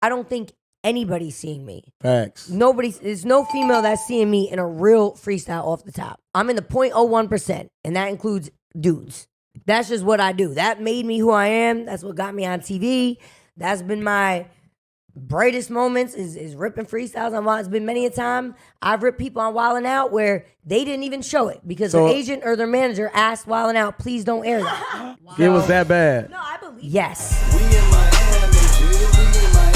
I don't think anybody's seeing me. Facts. There's no female that's seeing me in a real freestyle off the top. I'm in the 0.01%, and that includes dudes. That's just what I do. That made me who I am. That's what got me on TV. That's been my brightest moments is ripping freestyles on Wild. It's been many a time I've ripped people on Wild 'N Out where they didn't even show it because their agent or their manager asked Wild 'N Out, please don't air that. Wow. It was that bad. No, I believe. Yes. We in Miami, G. We in Miami.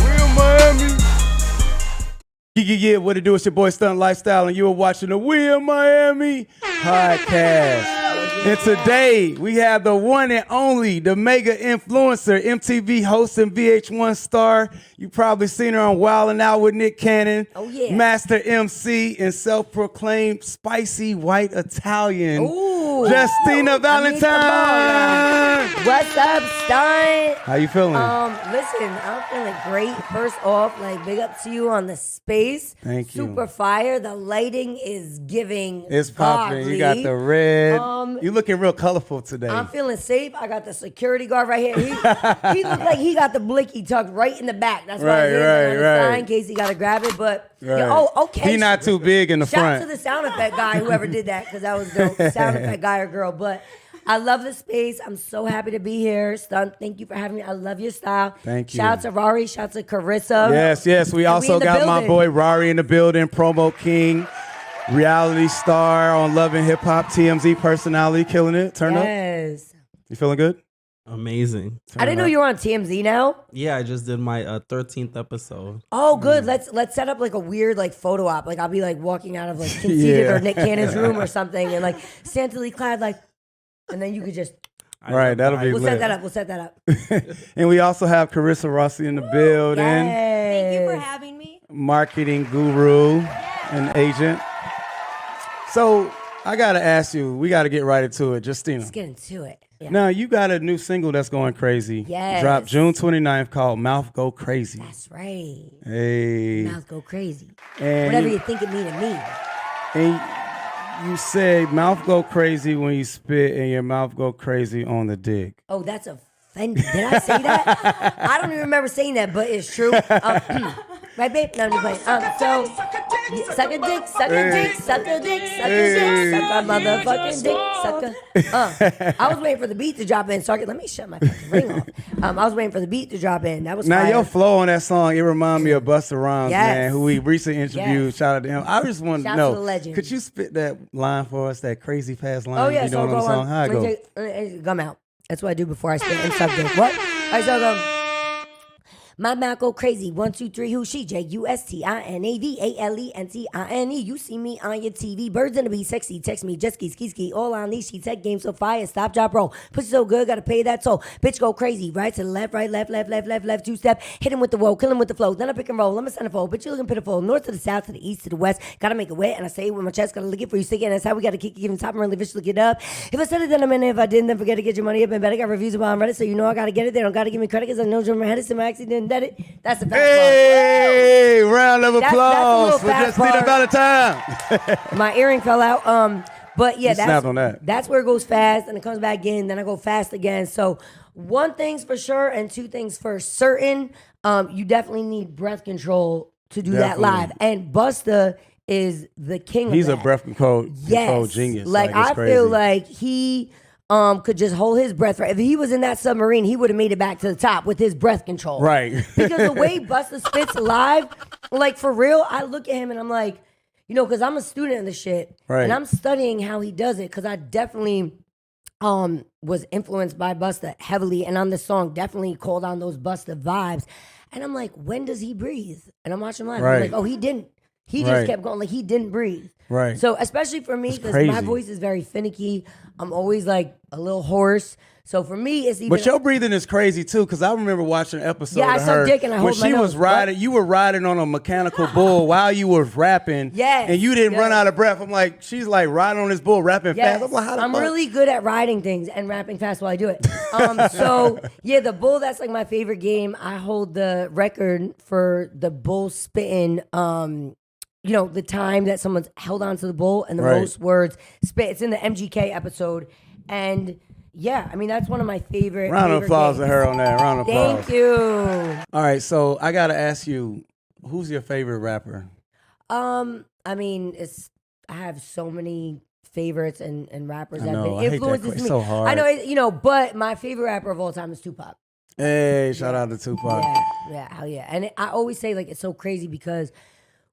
We in Miami. Yeah, what it do? It's your boy Stunt Lifestyle, and you are watching the We in Miami podcast. And today we have the one and only, the mega influencer, MTV host and VH1 star. You probably seen her on Wild 'N Out with Nick Cannon. Oh yeah. Master MC and self-proclaimed spicy white Italian. Ooh. Justina Valentine. What's up, Stunt? How you feeling? Listen, I'm feeling great. First off, big up to you on the space. Thank you. Super fire. The lighting is giving. It's popping. You got the red. You looking real colorful today. I'm feeling safe. I got the security guard right here. He looked like he got the blicky tucked right in the back. That's why he's right. In case he got to grab it. But okay. He not too big in the front. Shout out to the sound effect guy, whoever did that, because that was dope. Sound effect guy or girl. But I love the space. I'm so happy to be here. Stunt, thank you for having me. I love your style. Thank you. Shout out to Rari. Shout out to Carissa. Yes. We also got my boy Rari in the building, promo king, reality star on Love and Hip Hop, TMZ personality, killing it. Turn up. Yes. You feeling good? Amazing. I didn't know you were on TMZ now. Yeah, I just did my 13th episode. Oh, good. Let's set up a weird photo op. I'll be walking out of Conceited or Nick Cannon's room or something, and scantily clad and then you could just. Right, that'll be. We'll set that up. And we also have Carissa Rossi in the building. Yes. Thank you for having me. Marketing guru and agent. So I gotta ask you, we gotta get right into it, Justina. Let's get into it. Yeah. Now you got a new single that's going crazy. Yes. Dropped June 29th called Mouth Go Crazy. That's right. Hey. Mouth go crazy. And whatever you think it mean to me. And you say mouth go crazy when you spit and your mouth go crazy on the dick. Oh, that's offending. Did I say that? I don't even remember saying that, but it's true. Right, babe? No, I'm just playing. So, suck a dick, suck a dick, suck a dick, suck a dick, suck a motherfucking dick, suck a. I was waiting for the beat to drop in. Sorry, let me shut my fucking ring off. I was waiting for the beat to drop in. That was now fire. your flow on that song. It remind me of Busta Rhymes, Yes. man, who we recently interviewed. Yes. Shout out to him. I just want to Shout know, to the legend. could you spit that line for us? That crazy fast line Oh yeah, you so doing on the song? How it go? Gum out. That's what I do before I spit and suck dick. What? All right, so go. My mouth go crazy. 1, 2, 3. Who she? JUSTINAVALENTINE. You see me on your TV. Birds in the bee, sexy. Text me, jet ski, ski ski. All on these. She tech game so fire. Stop, drop, roll. Pussy so good, gotta pay that toll. Bitch go crazy. Right to the left, right, left, left, left, left, left. 2 step. Hit him with the woe, kill him with the flow. Then I pick and roll. I'm a centerfold. Bitch, you looking pitiful. North to the south, to the east, to the west. Gotta make it wet, and I say it with my chest. Gotta lick it for you, stick it. And that's how we gotta kick it, give him top and really bitch, look it up. If I said it, then I'm in it. If I didn't, then forget to get your money up and better. Got reviews about on Reddit, so you know I gotta get it. They don't gotta give me credit because I know Jim Head is my accident did it. That's the best Hey, round of applause for that's Justina Valentine. part. My earring fell out. But yeah, snapped on that. That's where it goes fast, and it comes back in. Then I go fast again. So one thing's for sure, and 2 things for certain. You definitely need breath control to do that live. And Busta is the king. He's of a that. breath control genius. Like it's I crazy. feel like he could just hold his breath. If he was in that submarine, he would have made it back to the top with his breath control. Right. Because the way Busta spits live, for real, I look at him and I'm like, because I'm a student of the shit. Right. And I'm studying how he does it because I definitely was influenced by Busta heavily. And on this song, definitely called on those Busta vibes. And I'm like, when does he breathe? And I'm watching live. Right. I'm like, oh, he didn't. He just kept going. He didn't breathe. Right. So especially for me, because my voice is very finicky. I'm always a little hoarse. So for me, it's even. But your breathing is crazy too, because I remember watching an episode I of suck her dick and I when hold my she was nose. riding. You were riding on a mechanical bull while you were rapping. Yes, and you didn't run out of breath. I'm like, she's riding on this bull, rapping fast. I'm like, how the I'm fuck? really good at riding things and rapping fast while I do it. So yeah, the bull, that's my favorite game. I hold the record for the bull spitting. The time that someone's held onto the bull and the most words spit. It's in the MGK episode. And Yeah, I mean that's one of my favorite. Round of applause to her on that. Round of applause. Thank you. All right, so I gotta ask you, who's your favorite rapper? I mean, I have so many favorites and rappers I that know, I have hate been that influences question. me. So hard. I know, but my favorite rapper of all time is Tupac. Hey, shout out to Tupac. Yeah, hell yeah. And I always say like it's so crazy because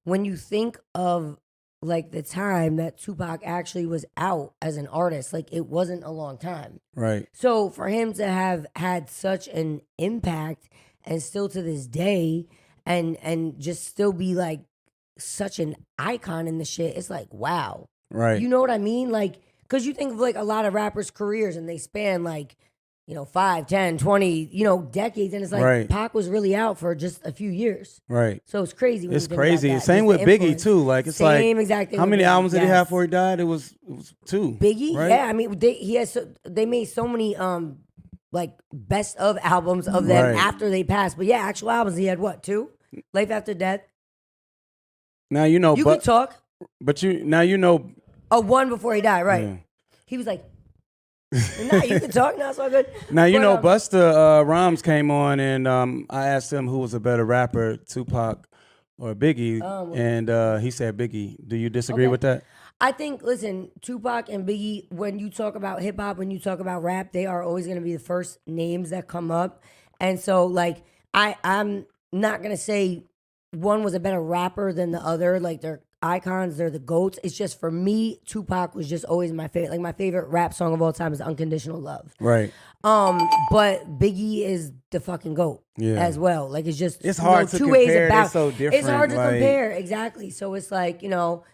when you think of like the time that Tupac actually was out as an artist, like it wasn't a long time. Right. So for him to have had such an impact and still to this day and just still be like such an icon in the shit, it's like wow. Right. You know what I mean? Like, because you think of like a lot of rappers' careers and they span like, 5, 10, 20, decades. And it's like Right. Pac was really out for just a few years. Right. So it's crazy. When It's you think crazy. About that. Same Just with the Biggie influence. too. Like it's Same like exact thing how with many Biggie, albums did he yes. have before he died? It was 2. Biggie? Right? Yeah. I mean, they made so many like best of albums of them Right. after they passed. But yeah, actual albums he had what, 2? Life After Death. Now you know, You could talk. but you know. Oh, 1 before he died, right? Yeah. He was like, nah, you can talk now, it's all good. Now you But, know Busta Rhymes came on and I asked him who was a better rapper, Tupac or Biggie, and he said Biggie. Do you disagree Okay. with that? I think, listen, Tupac and Biggie, when you talk about hip hop, when you talk about rap, they are always going to be the first names that come up. And so, like, I'm not going to say one was a better rapper than the other. Like, they're icons, they're the GOATs. It's just for me, Tupac was just always my favorite. Like, my favorite rap song of all time is Unconditional Love. Right. But Biggie is the fucking GOAT as well. Like, it's just It's hard to two compare. ways about They're so different. It's hard to like- compare, exactly. So it's like,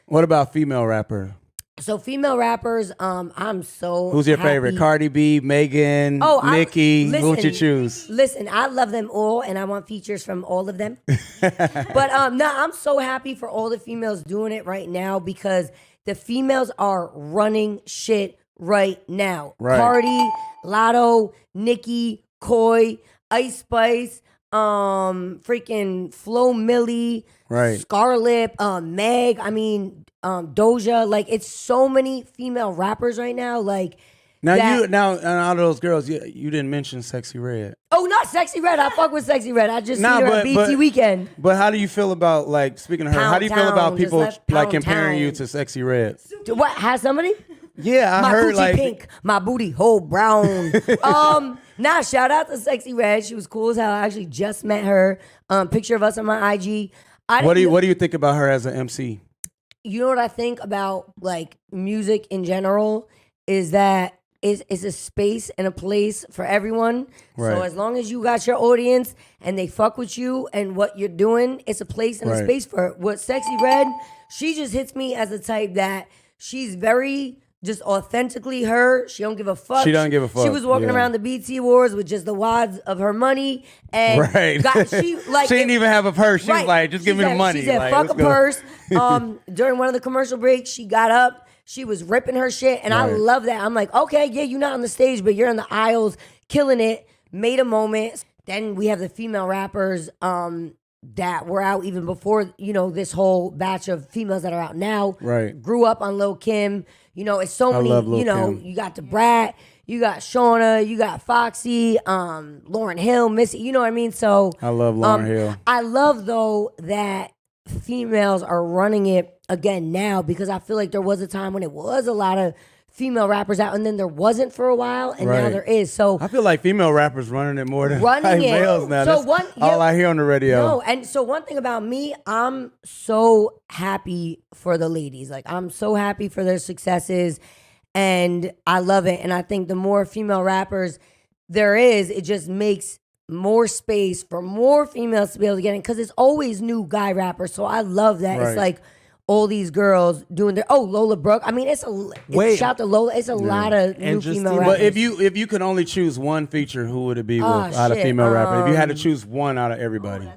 What about female rapper? So female rappers, I'm so Who's your happy. favorite? Cardi B, Megan, I'm- Nicki. Who would you listen, choose? Listen, I love them all, and I want features from all of them. But no, I'm so happy for all the females doing it right now because the females are running shit right now. Right. Cardi, Lotto, Nicki, Koi, Ice Spice, freaking Flo Milli, Right. Scarlett, Meg. I mean, Doja. Like, it's so many female rappers right now. Like. Now that- out of those girls, you didn't mention Sexy Red. Oh, not Sexy Red. I fuck with Sexy Red. I just Nah, seen her but- at BT but- Weekend. But how do you feel about like speaking of her? How do you feel Pound about Town, people just left like Pound comparing you Town. to Sexy Red? What has somebody? Yeah, I My heard coochie like pink, my booty hole brown. Nah, shout out to Sexy Red. She was cool as hell. I actually just met her. Picture of us on my IG. What do you think about her as an MC? You know what I think about like music in general is that it's a space and a place for everyone. Right. So as long as you got your audience and they fuck with you and what you're doing, it's a place and a Right. space for it. What Sexy Red, she just hits me as a type that she's very just authentically her. She don't give a fuck. She don't give a fuck, She was walking yeah. around the BT Awards with just the wads of her money and Right. she like She didn't even have a purse. She was Right. like, just give me the said- money. She said, Like, fuck let's a go. purse. During one of the commercial breaks, she got up. She was ripping her shit. And I Right. love that. I'm like, okay, yeah, you're not on the stage, but you're in the aisles, killing it, made a moment. Then we have the female rappers that were out even before, this whole batch of females that are out now. Right. Grew up on Lil' Kim. It's so many, love Lil' Kim. you got the Brat, you got Shauna, you got Foxy, Lauryn Hill, Missy, you know what I mean? So I love Lauryn Hill. I love though that females are running it again now because I feel like there was a time when it was a lot of female rappers out and then there wasn't for a while and now Right. there is. So I feel like female rappers running it more than Running like it. males now. So That's all I hear on the radio. No, and so one thing about me, I'm so happy for the ladies. Like I'm so happy for their successes and I love it. And I think the more female rappers there is, it just makes more space for more females to be able to get in because it's always new guy rappers. So I love that. Right. It's like all these girls doing their Lola Brooke. I mean, Wait. shout to Lola. It's a lot of new And female Justina- rappers. But if you could only choose one feature, who would it be with Oh, out of shit, female rapper? If you had to choose one out of everybody,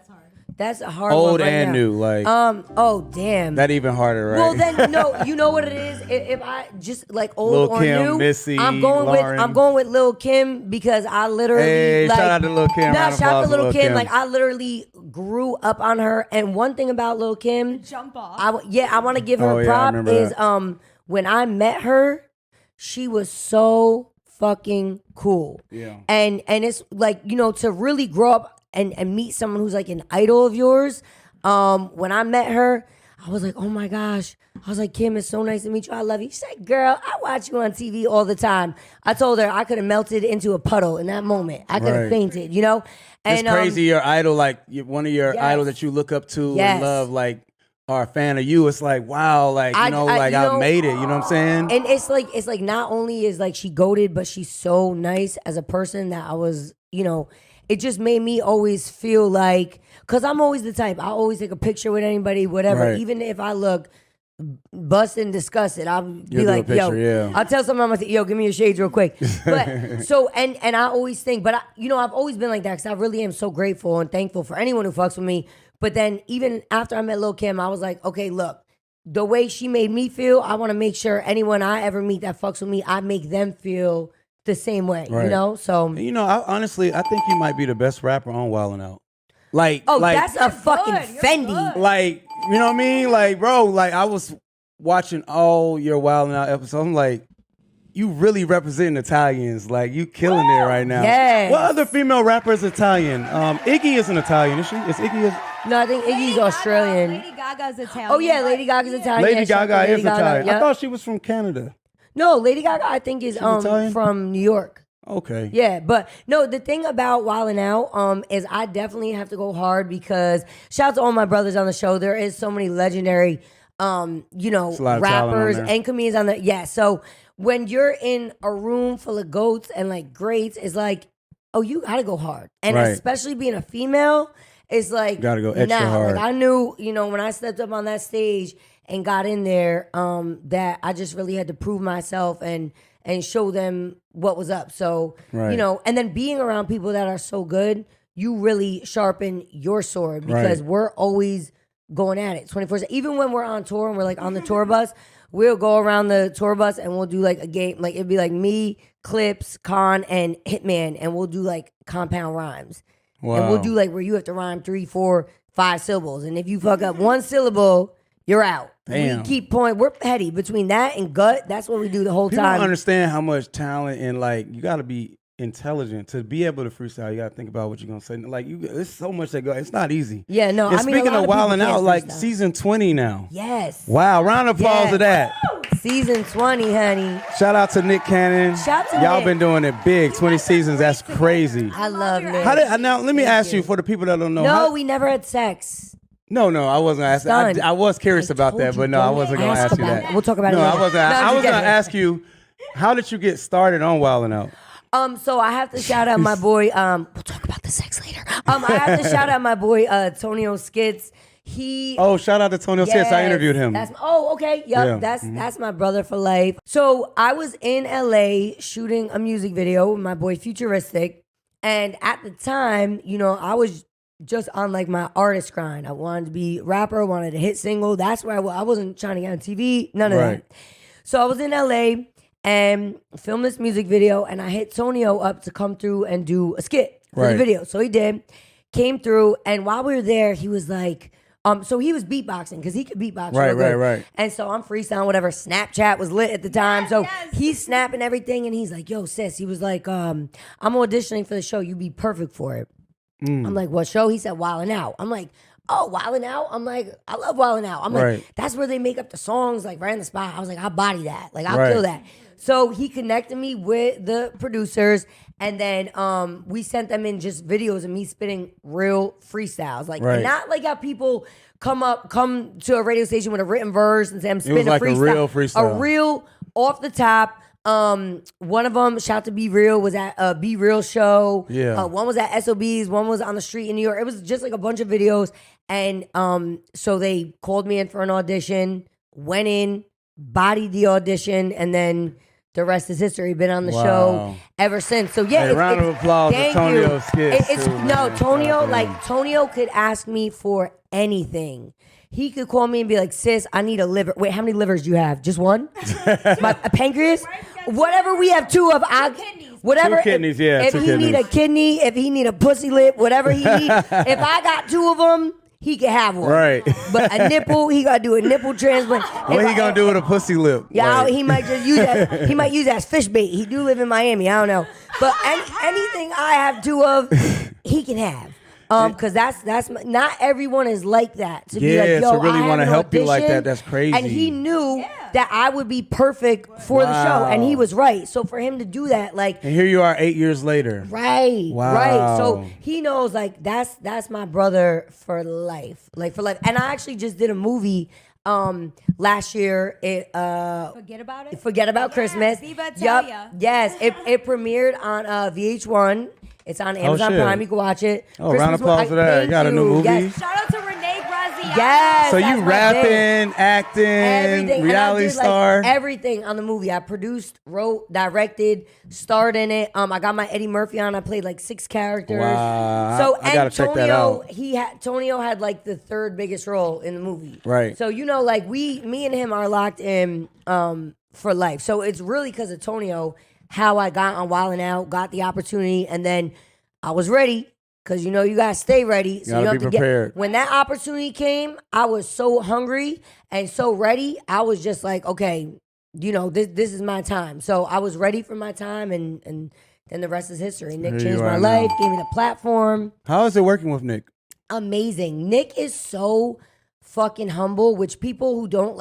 that's a hard one old right and now. new, like Oh damn. that even harder, right? Well then, no, you know what it is. If I just like old Lil' or Kim, new, Missy, I'm going Lauren. with Lil' Kim because I literally Hey, like, shout out to Lil' Kim. Nah, Round of shout out applause to for Lil' Lil' Kim. Kim. Like I literally grew up on her. And one thing about Lil' Kim, Jump off. I want to give her Oh, a yeah, I prop remember is that. when I met her, she was so fucking cool. Yeah. And it's like, to really grow up and meet someone who's like an idol of yours. When I met her, I was like, oh my gosh. I was like, Kim, it's so nice to meet you. I love you. She said, girl, I watch you on TV all the time. I told her I could have melted into a puddle in that moment. I could have Right. fainted, And It's crazy. Your idol, like one of your Yes. idols that you look up to Yes. and love, like are a fan of you. It's like, wow, like I made it. You know what I'm saying? And it's like not only is like she goated, but she's so nice as a person that I was, it just made me always feel like, because I'm always the type, I always take a picture with anybody, whatever, Right. even if I look busted and disgusted, I'll be You'll do like, a picture, yo, yeah. I'll tell someone, yo, give me your shades real quick. But so, and I always think, but I've always been like that because I really am so grateful and thankful for anyone who fucks with me. But then even after I met Lil' Kim, I was like, okay, look, the way she made me feel, I want to make sure anyone I ever meet that fucks with me, I make them feel the same way, Right. So, Honestly, I think you might be the best rapper on Wildin' Out. Like, that's a fucking Fendi. like, you know what I mean? Like, bro, like I was watching all your Wildin' Out episodes. I'm like, you really representing Italians. Like, you killing it right now. Yes. What other female rapper is Italian? Iggy isn't Italian, is she? Is Iggy? No, I think Iggy's Australian. Lady Gaga's Italian. Oh yeah, Lady Gaga's Italian. Lady Yeah, shout out to Gaga Lady is Italian. Yep. I thought she was from Canada. No, Lady Gaga, I think is Italian? from New York. Okay. Yeah, but no, the thing about Wildin' Out is I definitely have to go hard because shout out to all my brothers on the show. There is so many legendary a lot of talent on rappers there. and comedians on the so when you're in a room full of goats and like greats, it's like, oh, you gotta go hard. And Right. especially being a female, it's like Gotta go extra hard. Like I knew, when I stepped up on that stage and got in there, that I just really had to prove myself and show them what was up. So, Right. and then being around people that are so good, you really sharpen your sword because Right. we're always going at it 24/7. Even when we're on tour and we're like on the tour bus, we'll go around the tour bus and we'll do like a game. Like it'd be like me, Clips, Con, and Hitman, and we'll do like compound rhymes. Wow. And we'll do like where you have to rhyme 3, 4, 5 syllables. And if you fuck up one syllable, you're out. Damn. We keep we're petty. Between that and gut, that's what we do the whole People time. don't understand how much talent and like you got to be intelligent to be able to freestyle. You got to think about what you're gonna say. Like there's so much that go. It's not easy. Yeah, no. And I mean, speaking a lot of people Wildin' can't Out, like freestyle. season 20 now. Yes. Wow, round of applause Yes. to that. Season 20, honey. Shout out to Nick Cannon. Shout out to Y'all Nick. been doing it big. 20 seasons. That's crazy. I love Nick. Now let me ask you for the people that don't know. No, we never had sex. No, I wasn't asking. Stunt. I was curious I about told that, you, but no, I don't wasn't gonna ask ask you about that. it. We'll talk about it No, I later. wasn't. No, I'm I just was gonna kidding. ask you, how did you get started on Wildin' Out? So I have to shout out my boy. We'll talk about the sex later. I have to shout out my boy Tonio Skits. He Oh, shout out to Tony Sis. I interviewed him. Okay. Yep. Yeah. That's my brother for life. So I was in LA shooting a music video with my boy Futuristic. And at the time, I was just on like my artist grind. I wanted to be a rapper, wanted to hit single. That's where I wasn't trying to get on TV, none of Right. that. So I was in LA and filmed this music video and I hit Tonio up to come through and do a skit for Right. the video. So he did, came through, and while we were there, he was like, so he was beatboxing because he could beatbox. Right, real good. right. And so I'm freestyling, whatever. Snapchat was lit at the time. So he's snapping everything and he's like, yo, sis, he was like, I'm auditioning for the show. You'd be perfect for it. I'm like, what show? He said, Wildin' Out. I'm like, oh, Wildin' Out? I'm like, I love Wildin' Out. I'm Right. like, that's where they make up the songs, like right on the spot. I was like, I'll body that. Like, I'll Right. kill that. So he connected me with the producers, and then we sent them in just videos of me spitting real freestyles. Like, Right. and not like how people come to a radio station with a written verse and say I'm spitting like a freestyle. real freestyle. A real off the top. One of them, shout to Be Real, was at a Be Real show. Yeah. One was at SOBs. One was on the street in New York. It was just like a bunch of videos. And so they called me in for an audition, went in, bodied the audition, and then the rest is history. Been on the Wow. show ever since. So yeah, Hey, round of applause for thank Tonio you. Skits, It's too, no man. Tonio. Shout out Like to him. Tonio could ask me for anything. He could call me and be like, sis, I need a liver. Wait, how many livers do you have? Just one? A pancreas? Whatever we have two of, whatever. Two kidneys, yeah, If two he need a kidneys. kidney, if he need a pussy lip, whatever he need. If I got two of them, he can have one. Right. But a nipple, he got to do a nipple transplant. What he gonna do with a pussy lip? Yeah, Like, he might just use that. He might use that as fish bait. He do live in Miami. I don't know. But anything I have two of, he can have. Because not everyone is like that. To be like, yo, to really want to help you like that, that's crazy. And he knew that I would be perfect for the show, and he was right. So for him to do that, like, and here you are 8 years later. right, Wow. right. So he knows, like, that's my brother for life, like for life. And I actually just did a movie last year. Forget about it. Forget About Christmas. Viva Yup. Italia. Yes, it premiered on VH1. It's on Amazon shit. Prime. You can watch it. Oh, round of applause for that. Thank You got a new you. movie? Yes. Shout out to Renee Graziano. Yes. So that's you my rapping, thing. acting, Everything. And I reality did, like, star. everything on the movie. I produced, wrote, directed, starred in it. I got my Eddie Murphy on. I played like 6 characters. Wow. So I gotta check that out. Tonio had like the 3rd biggest role in the movie. Right. So like me and him are locked in for life. So it's really because of Tonio how I got on Wild 'N Out, got the opportunity, and then I was ready. Cause you gotta stay ready. So Gotta you have be to prepared. when that opportunity came, I was so hungry and so ready. I was just like, okay, this is my time. So I was ready for my time, and then the rest is history. Nick Here changed you my are life, now. gave me the platform. How is it working with Nick? Amazing. Nick is so fucking humble, which people who don't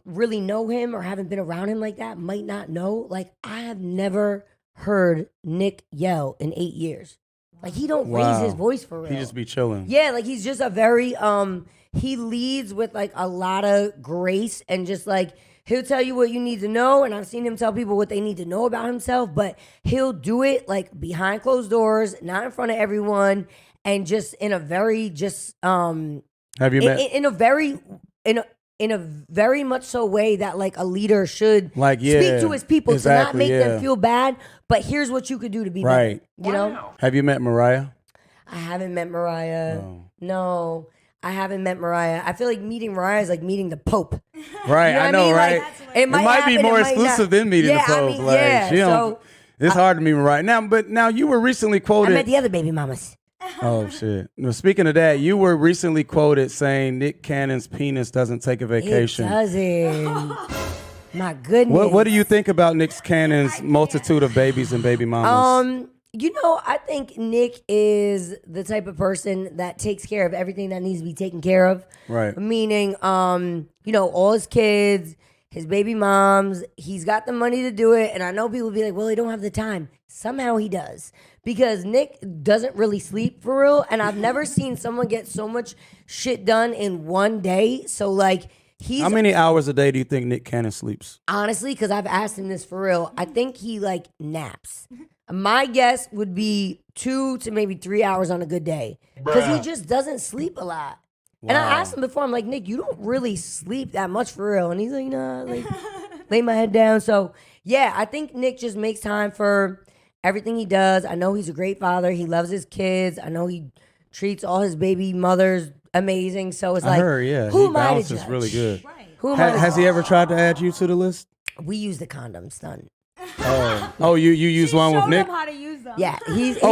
really know him or haven't been around him like that might not know. Like, I have never heard Nick yell in 8 years. Like, he don't raise Wow. his voice for real. He just be chilling. Yeah, like, he's just a very he leads with like a lot of grace, and just like he'll tell you what you need to know, and I've seen him tell people what they need to know about himself, but he'll do it like behind closed doors, not in front of everyone, and just in a very Have you met? in a very much so way that like a leader should Like, yeah, speak to his people to not exactly, make yeah. them feel bad, but here's what you could do to be Right. better. You know? Have you met Mariah? I haven't met Mariah. Oh. No, I haven't met Mariah. I feel like meeting Mariah is like meeting the Pope. Right, You know I what know, mean? right? Like, It might happen, be it more might not. exclusive than meeting Yeah, the I Pope. mean, like, yeah, she don't, it's hard to meet Mariah. Now you were recently I quoted. met the other baby mamas. Oh shit! No, speaking of that, you were recently quoted saying Nick Cannon's penis doesn't take a vacation. It doesn't. My goodness. What do you think about Nick Cannon's multitude of babies and baby mamas? I think Nick is the type of person that takes care of everything that needs to be taken care of. Right. Meaning, all his kids, his baby moms, he's got the money to do it. And I know people be like, well, he don't have the time. Somehow he does. Because Nick doesn't really sleep for real. And I've never seen someone get so much shit done in one day. So like, he's How many hours a day do you think Nick Cannon sleeps? honestly, because I've asked him this for real, I think he like naps. My guess would be 2 to maybe 3 hours on a good day. Because he just doesn't sleep a lot. And I Wow. asked him before, I'm like, Nick, you don't really sleep that much for real. And he's like, nah, like, lay my head down. So, yeah, I think Nick just makes time for everything he does. I know he's a great father. He loves his kids. I know he treats all his baby mothers amazing. So it's I like, heard, yeah. who He am I to balances judge? really good. Who am I to Has he ever tried to add you to the list? We use the condom stunt. Oh, you use one with Showed Nick? them how to use them. Yeah,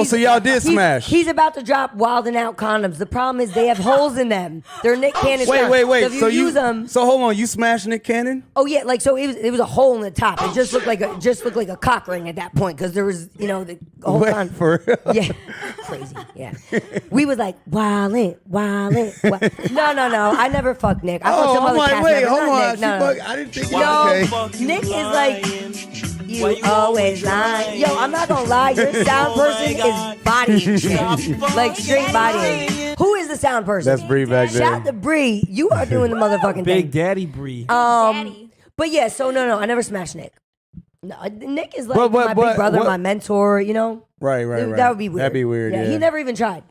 So y'all did smash. He's about to drop Wild 'N Out condoms. The problem is they have holes in them. They're Nick Cannon. Wait. So if you use them, So hold on, you smashed Nick Cannon? oh yeah, like so it was a hole in the top. It just looked like a cock ring at that point because there was the whole Wait, condom. for real? Yeah, crazy. Yeah, we was like wildin'. No. I never fucked Nick. I fucked some I'm other like, cast wait, members, hold not on. Nick. No. I didn't think Yo, Nick is like. You always lying. Yo, I'm not gonna lie. Your sound person is bodying shit. Like straight bodying. Who is the sound person? That's Bree back there. Shout out to Bree. You are doing the motherfucking Big thing. Daddy Bree. Daddy. But yeah, so no, I never smashed Nick. No, Nick is like But- my big brother, what- my mentor, Right. That would be weird. That'd be weird, yeah. He never even tried.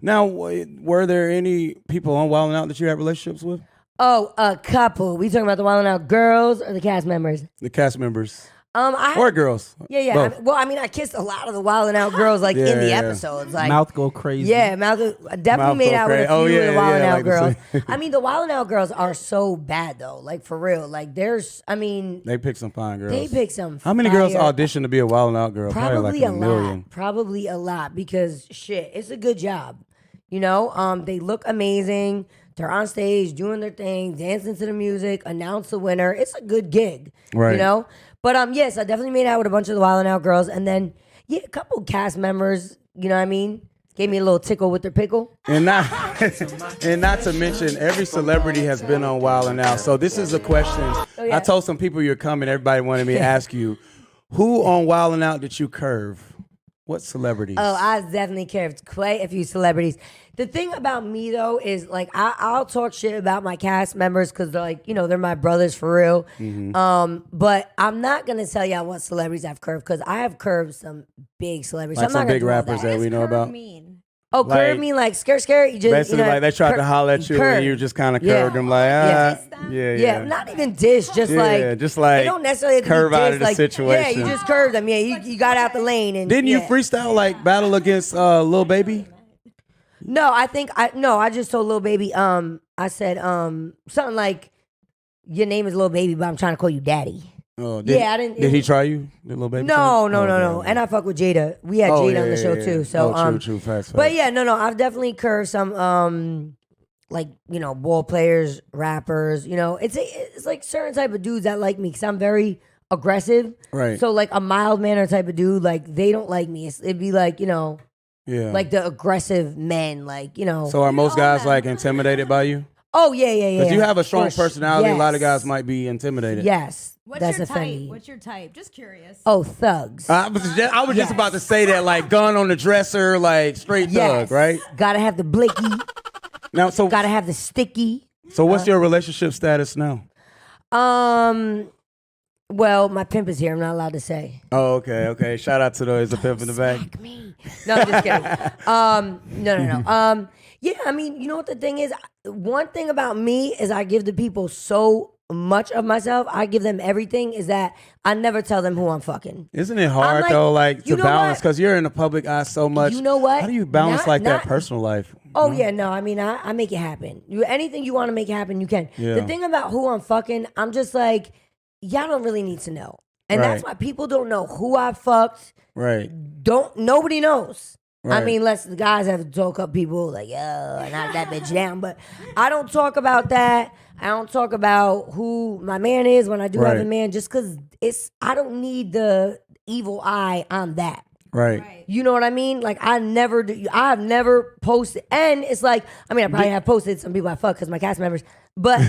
Now, were there any people on Wild 'N Out that you had relationships with? Oh, a couple. We talking about the Wild 'N Out girls or the cast members? The cast members. I Or girls? Yeah. Both. I kissed a lot of the Wild 'N Out girls like in the Yeah. episodes. Like Mouth go crazy. yeah, Malcolm definitely Mouth made go out with a crazy. few Oh, of the yeah, Wild 'N yeah, Out like the girls. same. I mean, the Wild 'N Out girls are so bad though. Like for real. Like They picked some fine girls. they pick some. How many girls fire- audition to be a Wild 'N Out girl? Probably like a a million. lot. Probably a lot because shit, it's a good job. You know, they look amazing. They're on stage doing their thing, dancing to the music, announce the winner. It's a good gig, Right. you know? But yes, I definitely made out with a bunch of the Wild 'N Out girls. And then, yeah, a couple cast members, you know what I mean? Gave me a little tickle with their pickle. And not, and not to mention, every celebrity has been on Wild 'N Out. So this is a question. yeah. I told some people you're coming. Everybody wanted me to ask you, who on Wild 'N Out did you curve? What celebrities? Oh, I definitely curved quite a few celebrities. The thing about me though is like I'll talk shit about my cast members because they're like, you know, they're my brothers for real. But I'm not gonna tell y'all what celebrities I've curved because I have curved some big celebrities. Like I'm not some gonna big do all rappers that we know Curve about. mean? Oh, Like, curve me like scare. You just Basically, you know, like they tried to holler at you curve. and you just kind of Yeah. curved them, like, Yeah. yeah. Not even dish, just Yeah, just like they don't necessarily have to curve be out dish, of the like, situation. Yeah, you just curved them. Yeah, you got out the lane and Didn't you yeah. freestyle like battle against Lil Baby? No, I just told Lil Baby, I said something like, your name is Lil Baby, but I'm trying to call you Daddy. Oh, Yeah, I didn't- Did he try you? Did Lil Baby? No. try you? Oh, okay. And I fuck with Jada. We had Oh, Jada yeah, on the show yeah, too. yeah. So True, fast. but yeah, no, I've definitely curved some like, you know, ball players, rappers, you know. It's like certain type of dudes that like me because I'm very aggressive. Right. So like a mild manner type of dude, like they don't like me. It'd be like, you know, Yeah. like the aggressive men, like, you know. So are most guys like intimidated by you? Oh yeah. Because you have a strong For sure. personality. A lot of Yes. guys might be intimidated. Yes. What's that's your offending. type? What's your type? Just curious. Oh, thugs. I was just Yes. about to say that, like gun on the dresser, like straight Yes. thug, right? Gotta have the blicky. Now, so Gotta have the sticky. what's your relationship status now? Well, my pimp is here. I'm not allowed to say. Oh, okay. Shout out to the pimp in the back. Smack me. No, I'm just kidding. No. Yeah, I mean, you know what the thing is? One thing about me is I give the people so much of myself. I give them everything. Is that I never tell them who I'm fucking. Isn't it hard like, though, like you to know balance? what? Because you're in the public eye so much. You know what? How do you balance Not- like that not- personal life? Oh yeah, no. I mean, I make it happen. Anything you want to make it happen, you can. Yeah. The thing about who I'm fucking, I'm just like, y'all don't really need to know, and that's Right. why people don't know who I fucked. Right. Nobody knows. Right. I mean, unless the guys have to talk up people like, yo, knock that bitch down. But I don't talk about that. I don't talk about who my man is when I do have a Right. man, just because I don't need the evil eye on that. Right. You know what I mean? Like I have never posted, and it's like, I mean, I probably have posted some people I fuck because my cast members, but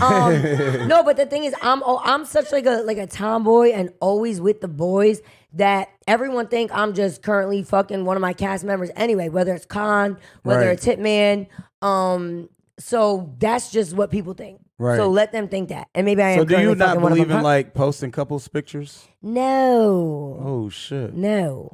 no. But the thing is, I'm such like a tomboy and always with the boys that everyone think I'm just currently fucking one of my cast members anyway, whether it's Khan, whether Right. it's Hitman. So that's just what people think. Right. So let them think that, and maybe I am. So do you currently not fucking one of believe them. in like posting couples pictures? No. Oh shit. No.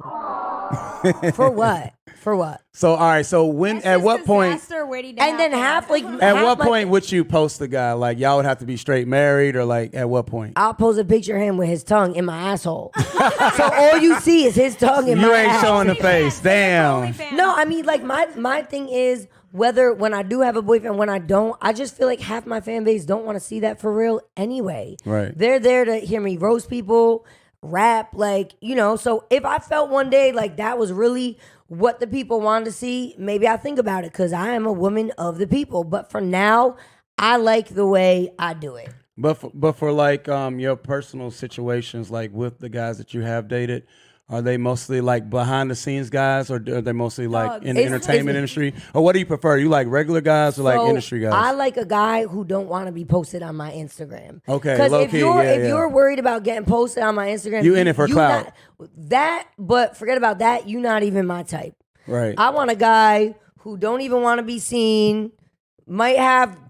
For what? For what? So all right. So when That's at just what point? disaster waiting to And then happen. At half what my- point would you post the guy? Like y'all would have to be straight married, or like at what point? I'll post a picture of him with his tongue in my asshole. So all you see is his tongue in You my ain't ass. showing the face. Damn. No, I mean, like my thing is whether when I do have a boyfriend, when I don't, I just feel like half my fan base don't want to see that for real anyway. Right. They're there to hear me roast people, rap, like, you know. So if I felt one day like that was really what the people wanted to see, maybe I think about it because I am a woman of the people. But for now, I like the way I do it. But for like your personal situations, like with the guys that you have dated, are they mostly like behind the scenes guys, or are they mostly like in the It's- entertainment industry? Or what do you prefer? You like regular guys or like So, industry guys? I like a guy who don't want to be posted on my Instagram. Okay, because low if key, you're yeah, if yeah. you're worried about getting posted on my Instagram, You in it for clout. But forget about that. You not even my type. Right. I want a guy who don't even want to be seen.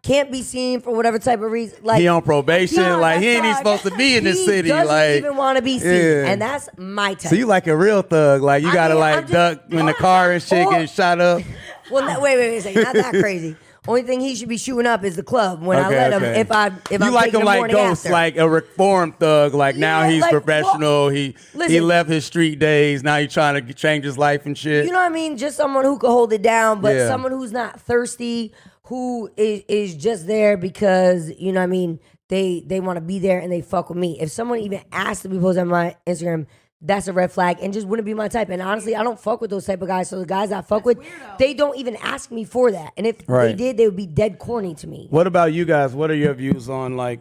Can't be seen for whatever type of reason. Like He on probation, Yeah, like he that's ain't even right. supposed to be in this He city. doesn't Like even want to be seen, yeah. and that's my type. So you like a real thug, like you I gotta mean, like I'm just- duck in the car and shit, or- getting shot up. Well, wait a second, not that crazy. Only thing he should be shooting up is the club when I Okay, let him. okay. If I'm you like taking him the like morning Ghost, after. like a reformed thug. Like now Yeah, he's like, professional. He listen. left his street days. Now he's trying to change his life and shit. You know what I mean? Just someone who could hold it down, but Yeah. someone who's not thirsty, who is just there because, you know what I mean, they want to be there and they fuck with me. If someone even asks to be posted on my Instagram, that's a red flag and just wouldn't be my type. And honestly, I don't fuck with those type of guys. So the guys I fuck with, they don't even ask me for that. And if they Right. did, they would be dead corny to me. What about you guys? What are your views on like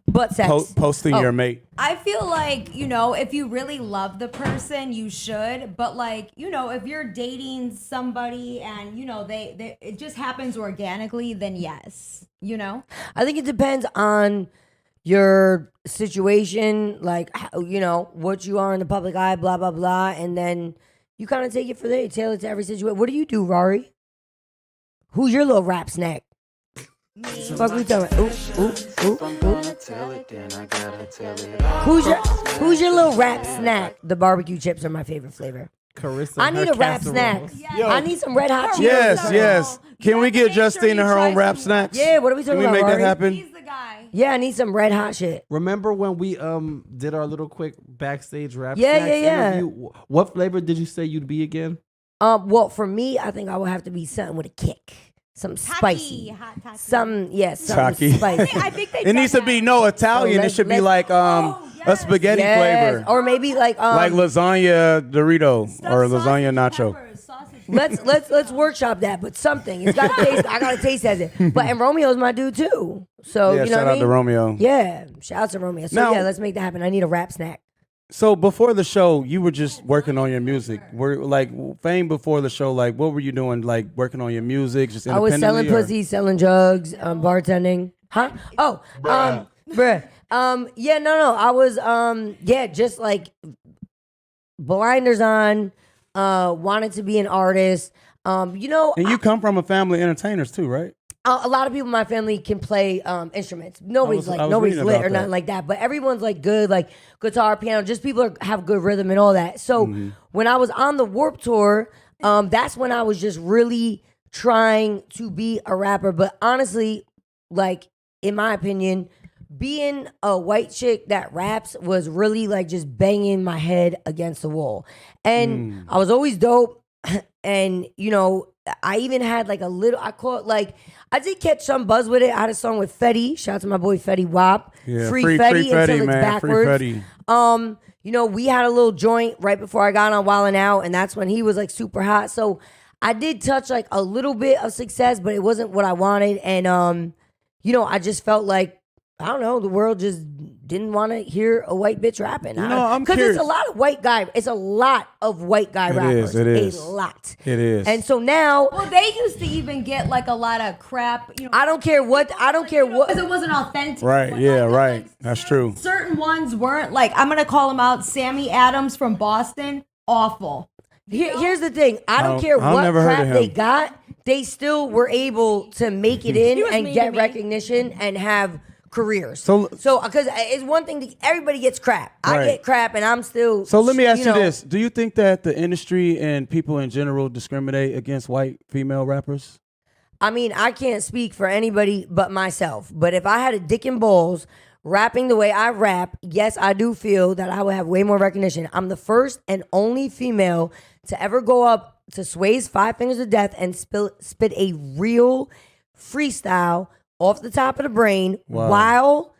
Butt sex. posting Oh. your mate? I feel like, if you really love the person, you should. But like, if you're dating somebody and, they it just happens organically, then yes, I think it depends on your situation, like, what you are in the public eye, blah, blah, blah. And then you kind of take it for there, tailor it to every situation. What do you do, Rory? Who's your little rap snack? Fuck we talking about? Who's your little rap snack? The barbecue chips are my favorite flavor. Carissa. I need her a rap casseroles. snack. Yo. I need some red hot Cheetos. Yes. Can we get Justina her own rap snacks? Yeah, what are we Can talking we about, make that Rory? happen? he's the guy. Yeah, I need some red hot shit. Remember when we did our little quick backstage rap Yeah, snacks yeah. interview? What flavor did you say you'd be again? Well, for me, I think I would have to be something with a kick. Something spicy. Hot taki. Something Taki. spicy. I think they It needs to be no Italian. So It should be let's- like a spaghetti flavor, Or maybe like lasagna Dorito or lasagna nacho. let's workshop that, but something. It's gotta taste. I gotta taste as it. But and Romeo's my dude too. So Yeah, you know shout what I out mean? to Romeo. Yeah, shout out to Romeo. So Now- yeah, let's make that happen. I need a rap snack. So before the show, you were just working on your music. Were like fame before the show? Like, what were you doing? Like working on your music, just I was independently? selling pussy, selling drugs, bartending. Huh? Oh, bruh. Yeah, no. I was just like blinders on, wanted to be an artist. And you come from a family of entertainers too, right? A lot of people in my family can play instruments. Nobody's I was nobody's reading lit about or nothing that. like that. But everyone's like good, like guitar, piano. Just people have good rhythm and all that. So when I was on the Warped Tour, that's when I was just really trying to be a rapper. But honestly, like in my opinion, being a white chick that raps was really like just banging my head against the wall. And I was always dope. And I even had like a little. I did catch some buzz with it. I had a song with Fetty. Shout out to my boy Fetty Wap. Yeah, Free free Fetty Fetty, until it's man. Free backwards. Fetty. We had a little joint right before I got on Wildin' Out, and that's when he was like super hot. So I did touch like a little bit of success, but it wasn't what I wanted. And I just felt like I don't know, the world just didn't want to hear a white bitch rapping. I'm because curious. it's a lot of white guy. It's a lot of white guy rappers. It is. A lot. It is. And so now Well, they used to even get like a lot of crap. I don't care what. Because it wasn't authentic. Right, But, yeah, like, right. That's true. Certain ones weren't. Like, I'm going to call him out. Sammy Adams from Boston, awful. Here's the thing. I don't I care don't what never heard crap of they him. got. They still were able to make it in He was and mean get to me. recognition and have careers. So because it's one thing everybody gets crap. I Right. get crap and I'm still. So let me ask you know, this. Do you think that the industry and people in general discriminate against white female rappers? I mean, I can't speak for anybody but myself. But if I had a dick and balls rapping the way I rap, yes, I do feel that I would have way more recognition. I'm the first and only female to ever go up to Sway's Five Fingers of Death and spit a real freestyle off the top of the brain while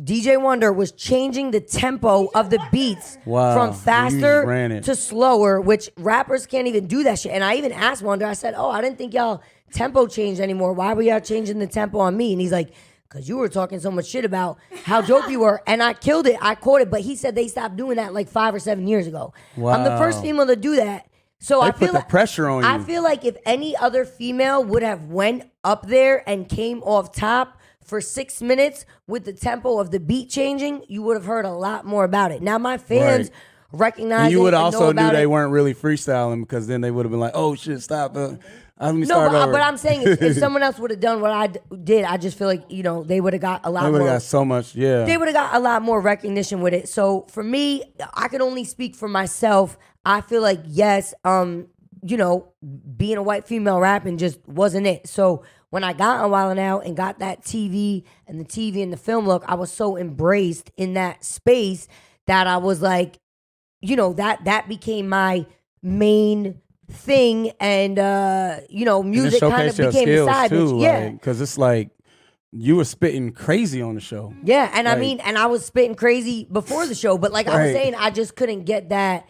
DJ Wonder was changing the tempo of the beats Wow. from You ran faster it. to slower, which rappers can't even do that shit. And I even asked Wonder, I said, I didn't think y'all tempo changed anymore. Why were y'all changing the tempo on me? And he's like, because you were talking so much shit about how dope you were. And I killed it. I caught it. But he said they stopped doing that like 5 or 7 years ago. I'm the first Wow. female to do that. So They I put feel the like pressure on I you. feel like if any other female would have went up there and came off top for 6 minutes with the tempo of the beat changing, you would have heard a lot more about it. Now my fans Right. recognize And you it would and also know knew about they it. weren't really freestyling because then they would have been like, oh shit, stop. Let me No, start over. but I'm saying if someone else would have done what I did, I just feel like they would have got a lot they would more. have got so much, yeah. They would have got a lot more recognition with it. So for me, I can only speak for myself. I feel like yes, being a white female rapping just wasn't it. So when I got on Wild 'N Out and got that TV and the film look, I was so embraced in that space that I was like, that became my main thing, and music kind of became the side bitch. Yeah, because it's like you were spitting crazy on the show. Yeah, and I Like- mean, and I was spitting crazy before the show, but like I was Right. saying, I just couldn't get that,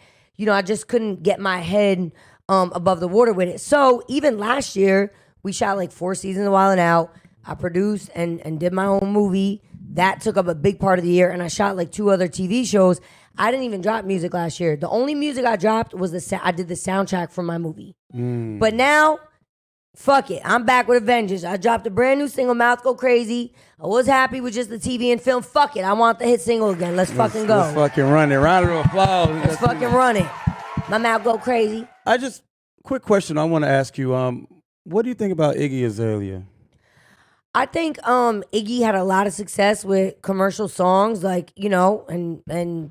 I just couldn't get my head above the water with it. So even last year, we shot like 4 seasons of Wild 'N Out. I produced and did my own movie. That took up a big part of the year, and I shot like 2 other TV shows. I didn't even drop music last year. The only music I dropped was I did the soundtrack for my movie. But now, fuck it. I'm back with a vengeance. I dropped a brand new single, Mouth Go Crazy. I was happy with just the TV and film. Fuck it. I want the hit single again. Let's fucking go. Let's fucking run it. Round of applause. Let's fucking run it. My mouth go crazy. Quick question I want to ask you. What do you think about Iggy Azalea? I think Iggy had a lot of success with commercial songs, like, and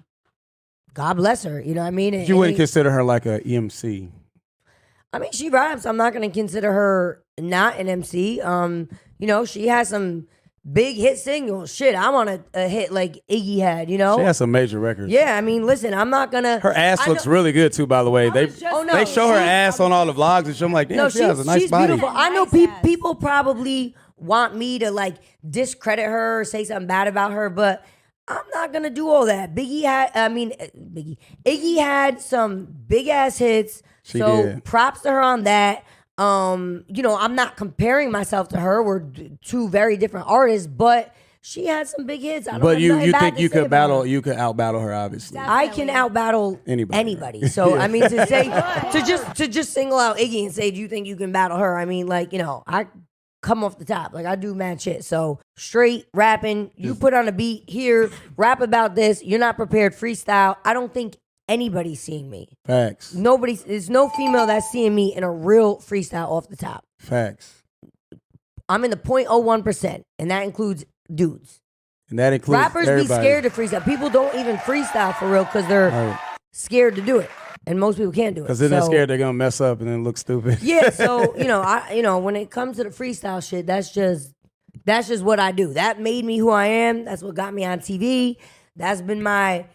God bless her. You know what I mean? You wouldn't consider her like a EMC. I mean, she raps. I'm not going to consider her not an MC. She has some big hit singles. Shit, I want a hit like Iggy had, She has some major records. Yeah, I mean, listen, I'm not going to... Her ass looks really good too, by the way. They show her ass on all the vlogs and shit. I'm like, damn, she has a nice she's body. Beautiful. I know people probably want me to like discredit her or say something bad about her, but I'm not gonna do all that. Iggy had some big ass hits. She so did. Props to her on that. I'm not comparing myself to her. We're 2 very different artists, but she had some big hits. I don't But have you nothing bad think to you say could about battle? her. You could out battle her, obviously. I can out battle Anybody. So I mean, to say to just single out Iggy and say, do you think you can battle her? I mean, like, I come off the top. Like, I do mad shit. So straight rapping, you put on a beat here, rap about this. You're not prepared, freestyle. I don't think anybody's seeing me. Facts. There's no female that's seeing me in a real freestyle off the top. Facts. I'm in the 0.01%, and that includes dudes. And that includes Rappers everybody. be scared to freestyle. People don't even freestyle for real because they're scared to do it. And most people can't do it. Because then they're So- scared they're gonna mess up and then look stupid. Yeah, so when it comes to the freestyle shit, that's just what I do. That made me who I am. That's what got me on TV. That's been my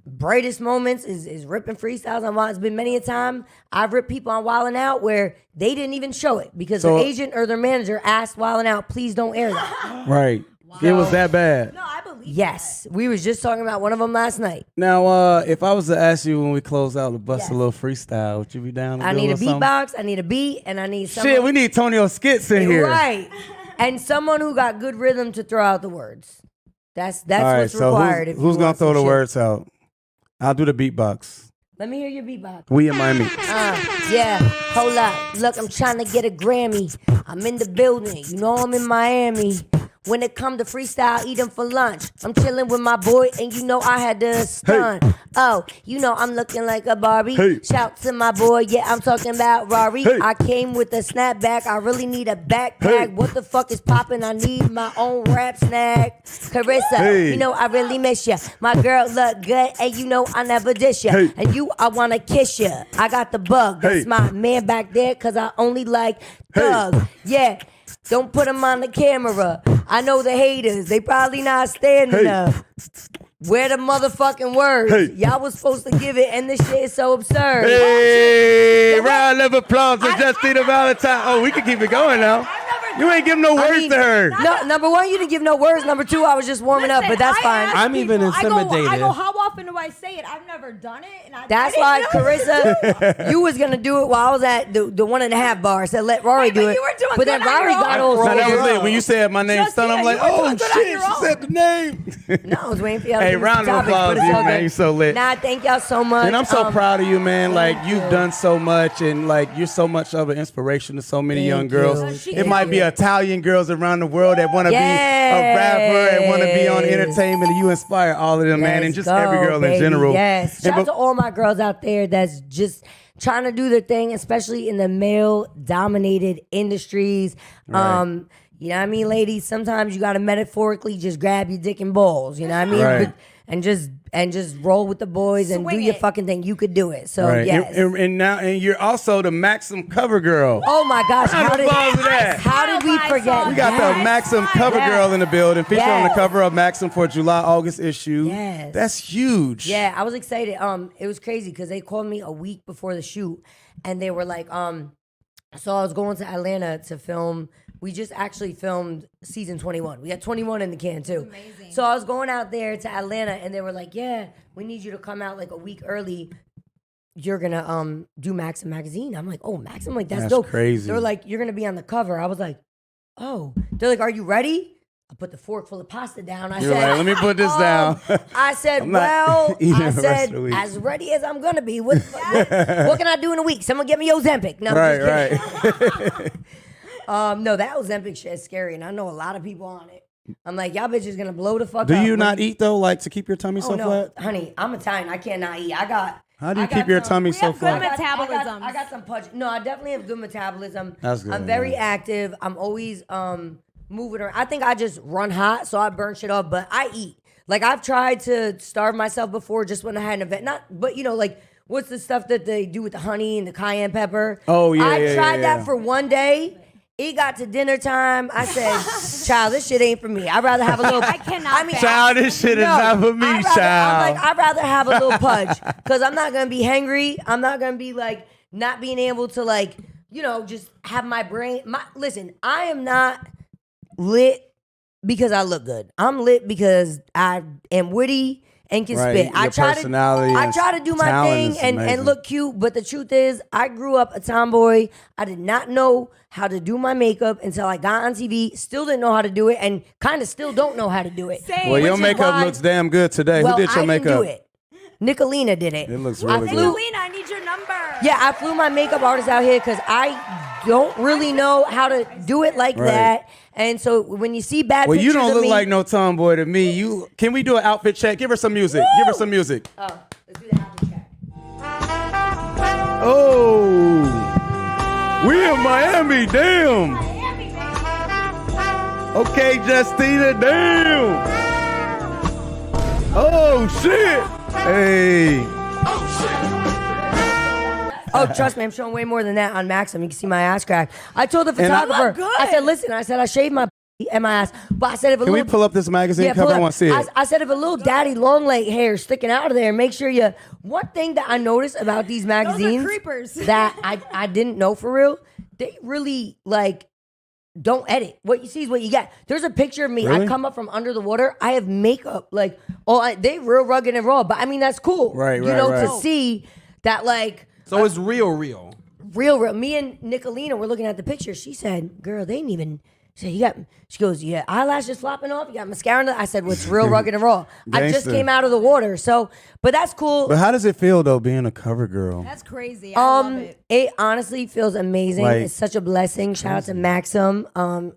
brightest moments is ripping freestyles on Wild. It's been many a time I've ripped people on Wild 'N Out where they didn't even show it because So- their agent or their manager asked Wild 'N Out, please don't air that. Right. It was that bad. No, I believe Yes, we was just talking about one of them last night. Now, if I was to ask you when we close out to bust Yes. a little freestyle, would you be down to I do need a something? beatbox, I need a beat, and I need someone. Shit, we need Tonio Skits in here. Right. And someone who got good rhythm to throw out the words. That's All right, what's so required. if you who's gonna want throw some the shit. words out? I'll do the beatbox. Let me hear your beatbox. We in Miami. Yeah, hold up. Look, I'm trying to get a Grammy. I'm in the building. You know I'm in Miami. When it come to freestyle, eat 'em for lunch. I'm chilling with my boy, and you know I had to stunt. Oh, you know I'm looking like a Barbie. Hey. Shout to my boy, yeah, I'm talking about Rory. Hey. I came with a snapback. I really need a backpack. Hey. What the fuck is poppin'? I need my own rap snack. Carissa, Hey. you know I really miss ya. My girl look good, and you know I never dish ya. Hey. And you, I wanna kiss ya. I got the bug. That's Hey. my man back there, cause I only like thugs. Yeah. Don't put them on the camera. I know the haters. They probably not standing Hey. up. Where the motherfucking words? Hey. Y'all was supposed to give it, and this shit is so absurd. Hey, Yeah, what? round of applause for I- Justina Valentine. Oh, we can keep it going now. You ain't giving no words to her. No, number one, you didn't give no words. Number two, I was just warming up, but that's fine. I'm even intimidated. I go, how often do I say it? I've never done it. And That's I why, didn't know. Carissa, you was gonna do it while I was at the 1.5 bar. Said let Rory Right, do but it. you were doing But then good on Rory your got own. all No, that was serious. it. When you said my name, Stun, I'm like, you were oh doing good on shit, your she own. said the name. No, I was waiting for y'all. Hey, to give us round the of topics, applause but to it's you, all man. good. You so lit. Nah, thank y'all so much. And I'm so proud of you, man. Like thank you've you. done so much, and like you're so much of an inspiration to so many Thank young you. girls. Thank It might be you. Italian girls around the world that want to be a rapper and want to be on Yes. entertainment. And you inspire all of them, man, and Let's just go, every girl in baby. general. Yes. And Shout out to all my girls out there that's just trying to do their thing, especially in the male-dominated industries. You know what I mean, ladies? Sometimes you got to metaphorically just grab your dick and balls. You know what I mean? Right. And just roll with the boys and do Swing your it. fucking thing. You could do it. So Right. yes. And you're also the Maxim cover girl. Oh my gosh! Round How of did, applause to that. how did we forget? We got that? the Maxim cover Yes. girl in the building, featured on the Yes. cover of Maxim for July, August issue. Yes. That's huge. Yeah, I was excited. It was crazy because they called me a week before the shoot, and they were like, so I was going to Atlanta to film we just actually filmed season 21. We got 21 in the can too. Amazing. So I was going out there to Atlanta, and they were like, "Yeah, we need you to come out like a week early. You're gonna do Maxim magazine." I'm like, "Oh, Maxim, like that's dope." crazy. They're like, "You're gonna be on the cover." I was like, "Oh." They're like, "Are you ready?" I put the fork full of pasta down. I You're said, like, let me put this down. I said, I'm not well, eating I the rest said, of the week. as ready as I'm gonna be. What can I do in a week? Someone get me Ozempic. No, I'm just kidding. No, that Ozempic shit is scary, and I know a lot of people on it. I'm like, y'all bitches gonna blow the fuck up. Do you not eat though, like to keep your tummy Oh so no, flat? honey, I'm Italian. I cannot eat. How do you keep your tummy so have good flat? metabolism. I got some punch. No, I definitely have good metabolism. That's good, I'm very yeah. active. I'm always moving around. I think I just run hot, so I burn shit off. But I eat. Like I've tried to starve myself before, just when I had an event. But like what's the stuff that they do with the honey and the cayenne pepper? Oh, yeah, I yeah, tried yeah. that for one day. It got to dinner time. I said, "Child, this shit ain't for me. I'd rather have a little." I cannot fast. Child, this shit is not for me, I'd rather, child. I'm like, I'd rather have a little pudge because I'm not gonna be hangry. I'm not gonna be like not being able to like just have my brain. Listen, I am not lit because I look good. I'm lit because I am witty and can Right, spit. your personality I and try to do my talent thing is and amazing. look cute. But the truth is, I grew up a tomboy. I did not know how to do my makeup until I got on TV. Still didn't know how to do it, and kind of still don't know how to do it. Same. Well, your Which is makeup why- looks damn good today. Well, Who did your I makeup? didn't do it. Nicolina did it. It looks I really flew- good. Nicolina, I need your number. Yeah, I flew my makeup artist out here because I don't really know how to do it like Right. that. And so when you see bad Well, pictures you don't of look me, like no tomboy to me. Can we do an outfit check? Give her some music. Give her some music. Oh, let's do the outfit check. Oh, we in Miami. Damn. Okay, Justina. Damn. Oh shit. Hey. Oh, trust me, I'm showing way more than that on Maxim. You can see my ass crack. I told the And I- photographer, look good. I said, listen, I said I shaved my and my ass, but I said if a Can we little pull up this magazine pull cover? I up. want to see it. I said if a little daddy long leg hair is sticking out of there, make sure you. One thing that I noticed about these magazines creepers. that I didn't know for real, they really like don't edit. What you see is what you get. There's a picture of me. Really? I come up from under the water. I have makeup like they real rugged and raw, but I mean that's cool. Right, You right, know right. to see that like. So it's real. Real. Me and Nicolina were looking at the picture. She said, "Girl, they ain't even." She said, She goes, "Yeah, eyelashes flopping off. You got mascara." I said, "What's real rugged and raw?" I just Gangster. came out of the water, so. But that's cool. But how does it feel though, being a cover girl? That's crazy. I love it. It honestly feels amazing. Like- It's such a blessing. Shout out to Maxim.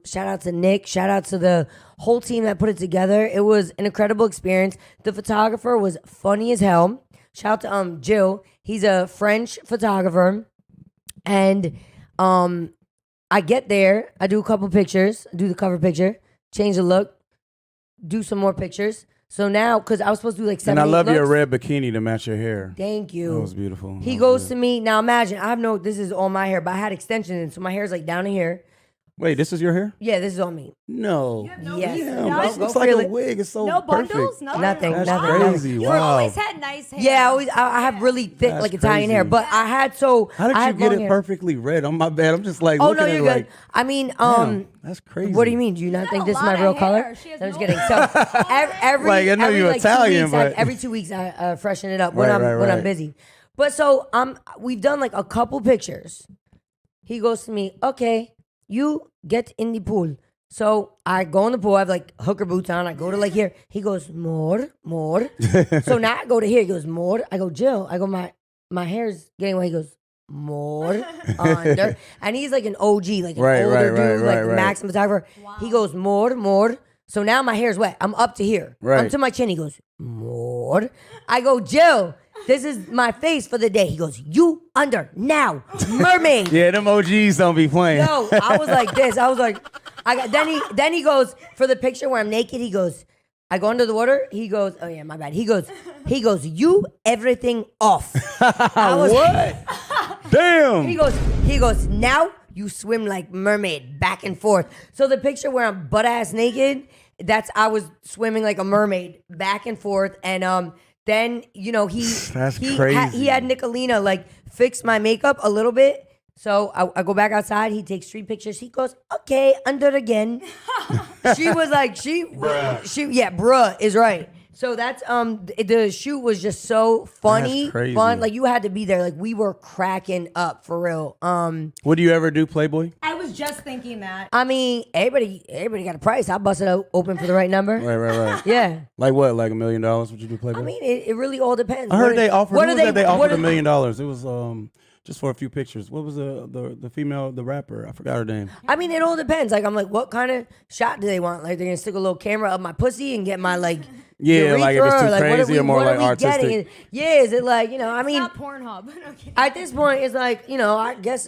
Shout out to Nick. Shout out to the whole team that put it together. It was an incredible experience. The photographer was funny as hell. Shout out to Jill. He's a French photographer. And I get there, I do a couple pictures, do the cover picture, change the look, do some more pictures. So now, because I was supposed to do like 7 And I love your looks. red bikini to match your hair. Thank you. That was beautiful. He That goes was to good. me. Now imagine, this is all my hair, but I had extensions in, so my hair's like down to here. Wait, this is your hair? Yeah, this is on me. No. Yes. Damn, No? this looks Go like feel a it. wig. It's so No perfect. bundles? Nothing? Nothing. That's nothing. crazy. You've Wow. always had nice hair. Yeah, I have really thick, That's like Italian hair, crazy. but I had so. How did I you had get long it hair. perfectly red? On my bad. I'm just like Oh looking no, at you're it good. like, I mean, damn, that's crazy. What do you mean? Do you not got think a this is my lot real of color? hair. She has I'm just no kidding. So every Like, I know every, you're like, 2 Italian, weeks, but- every 2 weeks I freshen it up when Right, I'm right, when I'm right. busy. But so we've done like a couple pictures. He goes to me, okay, you get in the pool. So I go in the pool. I have like hooker boots on. I go to like here. He goes more. So now I go to here. He goes more. I go Jill. I go my hair's getting away. He goes more under, and he's like an OG, like an Right, older right, dude, right, like right, right. Maxim photographer. He goes more. So now my hair's wet. I'm up to here. I'm Right. to my chin. He goes more. I go Jill. This is my face for the day. He goes, you under now, mermaid. Yeah, them OGs don't be playing. Yo, I was like this. I was like, then he goes for the picture where I'm naked. He goes, I go under the water. He goes, oh yeah, my bad. He goes, you everything off. I was, What? Damn. He goes, now you swim like mermaid back and forth. So the picture where I'm butt ass naked, I was swimming like a mermaid back and forth. And then, That's he crazy. had Nicolina like fix my makeup a little bit So I go back outside. He takes 3 pictures. He goes, okay, under again. She was like, bruh is right. So that's the shoot was just so funny, That's crazy. fun. Like you had to be there. Like we were cracking up for real. What do you ever do, Playboy? I was just thinking that. I mean, everybody got a price. I bust it open for the right number. Right. Yeah. Like what? Like $1 million? Would you do Playboy? I mean, it really all depends. I heard they offered. What Who are was that they offered what $1 are- million? It was just for a few pictures. What was the female, the rapper? I forgot her name. I mean, it all depends. Like, I'm like, what kind of shot do they want? Like, they're gonna stick a little camera up my pussy and get my like. Yeah, like if it's too urethra? crazy or more what like are we artistic. getting? Yeah, is it like I mean, Not Pornhub. Okay. at this point, it's like I guess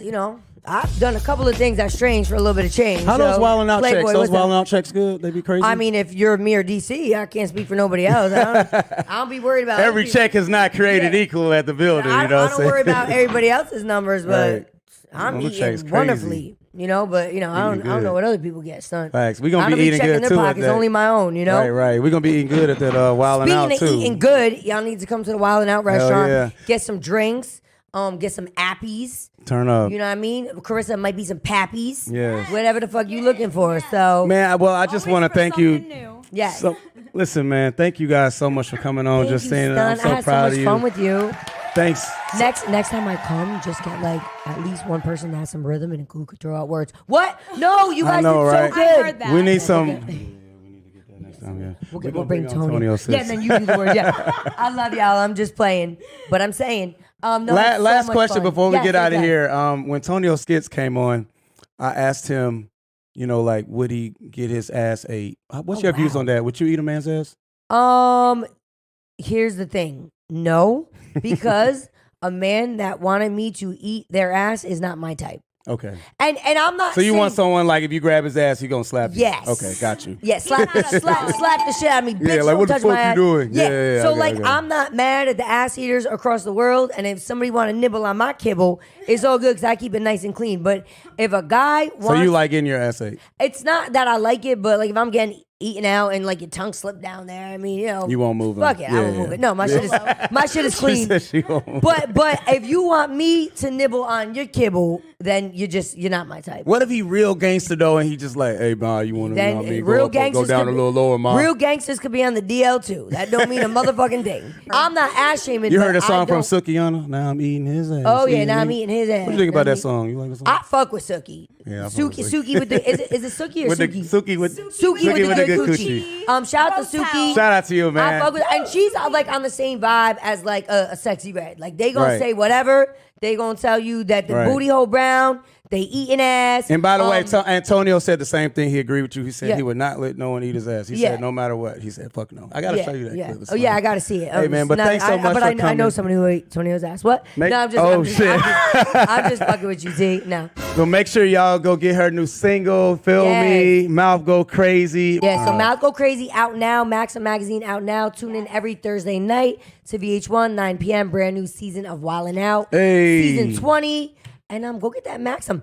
I've done a couple of things that's strange for a little bit of change. How those So, wilding out Playboy, checks? Those what's that? wilding out checks good? They be crazy. I mean, if you're me or DC, I can't speak for nobody else. I don't be worried about every other check is not created Yeah. equal at the building. I You know what don't I'm worry saying? about everybody else's numbers, but Right. I'm Them checks eating crazy. wonderfully. But I don't good. know what other people get. Stunt. Facts. We gonna I be don't eating checking good their too at pockets, that. only my own. Right. We're gonna be eating good at that wilding Speaking out of too. eating good, y'all need to come to the Wild 'N Out restaurant. yeah. Get some drinks. Get some appies. Turn up. You know what I mean? Carissa might be some pappies. Yes. Whatever the fuck you looking for. So Man, well, I just want to thank you. yeah. So, listen, man, thank you guys so much for coming on. Thank just you, saying that I'm Stun. I so had proud so of much you. fun with you. Thanks. Next time I come, just get like at least one person that has some rhythm and who could throw out words. What? No, you guys know, did right? so good. I heard that. We need some. We'll bring Tony. Antonio, sis. Yeah, and then you do the words. Yeah, I love y'all. I'm just playing, but I'm saying. No, it's so Last much question fun. before we Yes, get out of yes. here. When Tonio Skits came on, I asked him, like, would he get his ass ate? What's your views wow. on that? Would you eat a man's ass? Here's the thing. No, because a man that wanted me to eat their ass is not my type. Okay. And I'm not. So you saying, want someone like if you grab his ass, he gonna slap you? Yes. Okay, got you. Yeah, slap the shit out of me. Bitch, like, don't what the touch fuck my you ass. doing? Yeah, So okay, like, okay. I'm not mad at the ass eaters across the world, and if somebody want to nibble on my kibble, it's all good because I keep it nice and clean. But if a guy wants, So you like getting your ass ate? it's not that I like it, but like if I'm getting eaten out and like your tongue slipped down there, I mean, You won't move him. Fuck it, I won't move it. No, my shit is She clean. said she won't move. But if you want me to nibble on your kibble, then you're not my type. What if he real gangster though, and he just like, hey, ma, you want to Then me real go gangsters down could a little lower, ma? Real gangsters could be on the DL too. That don't mean a motherfucking thing. I'm not ass shaming. You but heard a I song from don't- Sukiyana? Now I'm eating his ass. Oh yeah, now I'm eating his ass. What you think about Now that song? You like the song? I fuck with Suki. Yeah, I fuck with Suki with the is it Suki or with the Suki? Suki with Suki with the good coochie. Shout out to Suki. Shout out to you, I man. fuck with, and she's like on the same vibe as like a sexy red. Like they gonna Right. say whatever. They gonna tell you that the Right. booty hole brown. They eating ass. And by the way, Antonio said the same thing. He agreed with you. He said Yeah. he would not let no one eat his ass. He Yeah. said no matter what. He said fuck no. I gotta show you that clip. It's Oh yeah, funny. I gotta see it. Hey, man, but thanks so much but for I know coming. somebody who ate Tonio's ass. What? Make- no, I'm just. oh, I'm just, shit. I'm just fucking with you, Z. No. So make sure y'all go get her new single, Feel Yes. Me, Mouth Go Crazy. Yeah, so Mouth Go Crazy out now. Maxim Magazine out now. Tune in every Thursday night to VH1, 9 p.m. Brand new season of Wildin' Out. Hey. Season 20. And go get that Maxim.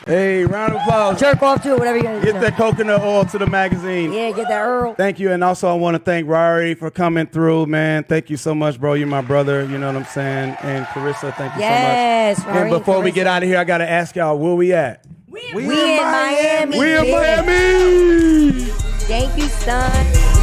Hey, round of applause. Jerk off to it, whatever you gotta do. Get that coconut oil to the magazine. Yeah, get that Earl. Thank you. And also I want to thank Rari for coming through, man. Thank you so much, bro. You're my brother. You know what I'm saying? And Carissa, thank you Yes, so much. Rari And before we Carissa. get out of here, I got to ask y'all, where we at? We in Miami. We in bitch. Miami. Thank you, son.